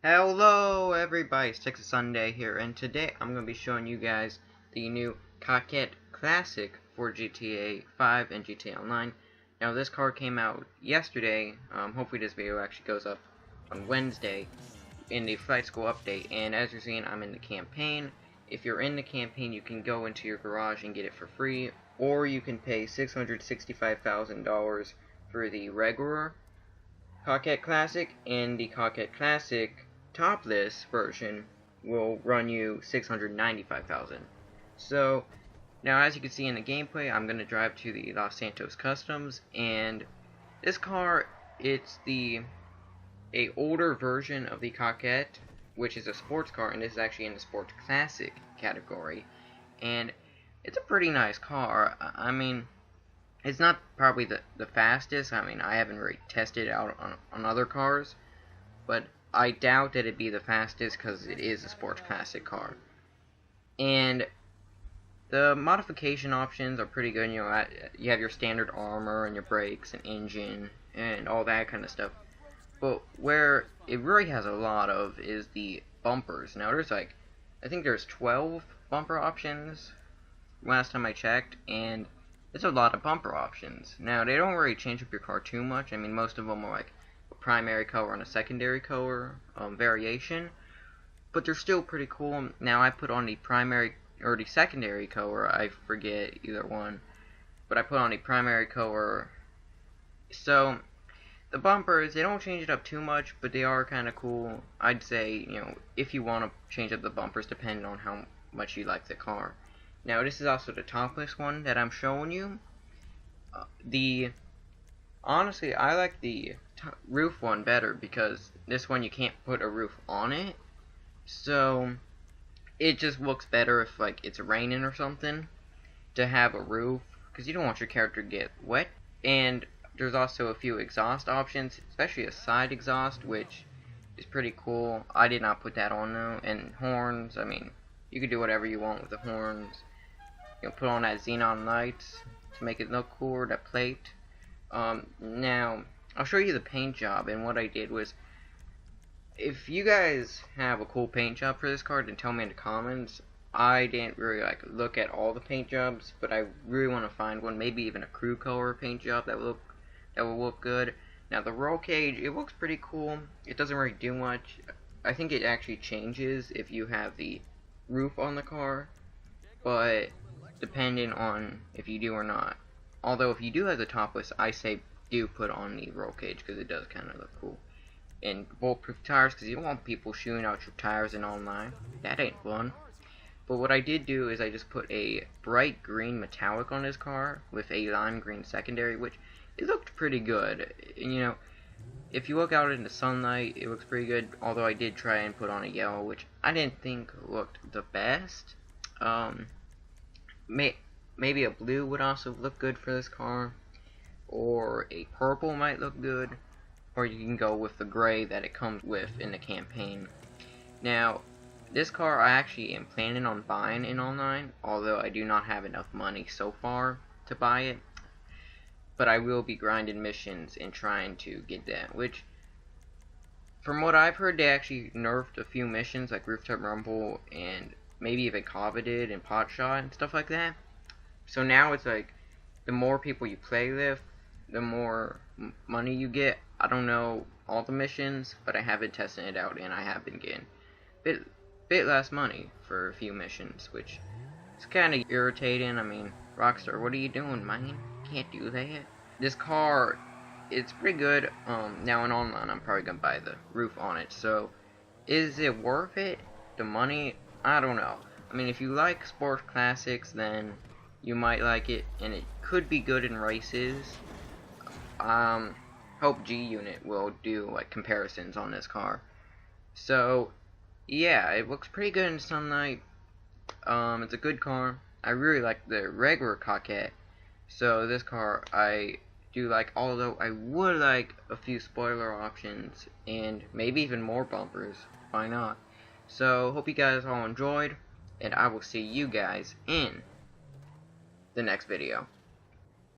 Hello everybody, it's Texas Sunday here, and today I'm going to be showing you guys the new Coquette Classic for GTA 5 and GTA Online. Now this card came out yesterday, hopefully this video actually goes up on Wednesday in the Flight School update, and as you're seeing I'm in the campaign. If you're in the campaign you can go into your garage and get it for free, or you can pay $665,000 for the regular Coquette Classic, and the Coquette Classic topless version will run you $695,000. So now, as you can see in the gameplay, I'm gonna drive to the Los Santos Customs, and this car, it's a older version of the Coquette, which is a sports car, and this is actually in the sports classic category, and it's a pretty nice car. I mean, it's not probably the fastest. I mean, I haven't really tested it out on other cars, but I doubt that it'd be the fastest because it is a sports classic car. And the modification options are pretty good. You know, you have your standard armor and your brakes and engine and all that kind of stuff. But where it really has a lot of is the bumpers. Now there's I think there's 12 bumper options last time I checked, and it's a lot of bumper options. Now, they don't really change up your car too much. I mean, most of them are like a primary color and a secondary color variation, but they're still pretty cool. Now, I put on the primary or the secondary color, I forget either one, but I put on the primary color. So, the bumpers, they don't change it up too much, but they are kind of cool. I'd say, you know, if you want to change up the bumpers, depending on how much you like the car. Now, this is also the topless one that I'm showing you. Honestly, I like the roof one better because this one you can't put a roof on it. So, it just looks better if, like, it's raining or something to have a roof, because you don't want your character to get wet. And there's also a few exhaust options, especially a side exhaust, which is pretty cool. I did not put that on though. And horns, I mean, you can do whatever you want with the horns. You'll put on that xenon lights to make it look cooler, that plate. Now, I'll show you the paint job, and what I did was, if you guys have a cool paint job for this card, then tell me in the comments. I didn't really look at all the paint jobs, but I really want to find one, maybe even a crew color paint job that will look good. Now the roll cage, it looks pretty cool. It doesn't really do much. I think it actually changes if you have the roof on the car, but depending on if you do or not. Although if you do have the topless, I say do put on the roll cage because it does kind of look cool. And bulletproof tires, because you don't want people shooting out your tires in online. That ain't fun. But what I did do is I just put a bright green metallic on this car with a lime green secondary, which it looked pretty good. And, you know, if you look out in the sunlight, it looks pretty good. Although I did try and put on a yellow, which I didn't think looked the best. Maybe a blue would also look good for this car, or a purple might look good, or you can go with the gray that it comes with in the campaign. Now, this car I actually am planning on buying in online, although I do not have enough money so far to buy it, but I will be grinding missions and trying to get that, which, from what I've heard, they actually nerfed a few missions like Rooftop Rumble and maybe even Coveted and Potshot and stuff like that. So now it's like, the more people you play with, the more money you get. I don't know all the missions, but I have been testing it out, and I have been getting a bit less money for a few missions, which is kind of irritating. I mean, Rockstar, what are you doing, man? Can't do that. This car, it's pretty good. Now in online, I'm probably gonna buy the roof on it. So, is it worth it? The money? I don't know. I mean, if you like sports classics, then you might like it, and it could be good in races. Hope G-Unit will do like comparisons on this car. So, yeah, it looks pretty good in sunlight. It's a good car. I really like the regular Coquette. So this car I do like, although I would like a few spoiler options and maybe even more bumpers. Why not? So, hope you guys all enjoyed, and I will see you guys in the next video.